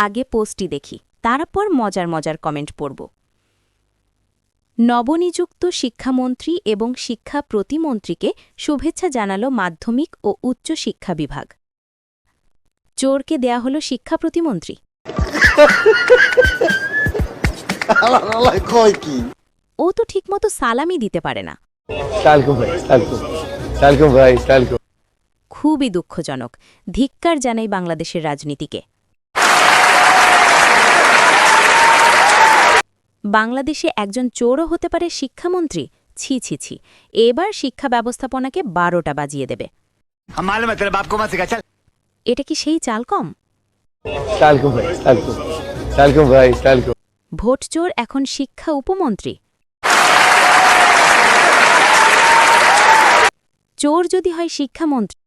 আগে পোস্টটি দেখি, তারপর মজার মজার কমেন্ট পড়ব। নবনিযুক্ত শিক্ষামন্ত্রী এবং শিক্ষা প্রতিমন্ত্রীকে শুভেচ্ছা জানালো মাধ্যমিক ও উচ্চ শিক্ষা বিভাগ। চোরকে দেয়া হলো শিক্ষা প্রতিমন্ত্রী। ও তো ঠিকমতো সালামি দিতে পারে না। খুবই দুঃখজনক। ধিক্কার জানাই বাংলাদেশের রাজনীতিকে। বাংলাদেশে একজন চোরও হতে পারে শিক্ষামন্ত্রী? ছি ছি ছি, এবার শিক্ষা ব্যবস্থাপনাকে 12টা বাজিয়ে দেবে। এটা কি সেই চালকম? ভোট চোর এখন শিক্ষা উপমন্ত্রী। চোর যদি হয় শিক্ষামন্ত্রী,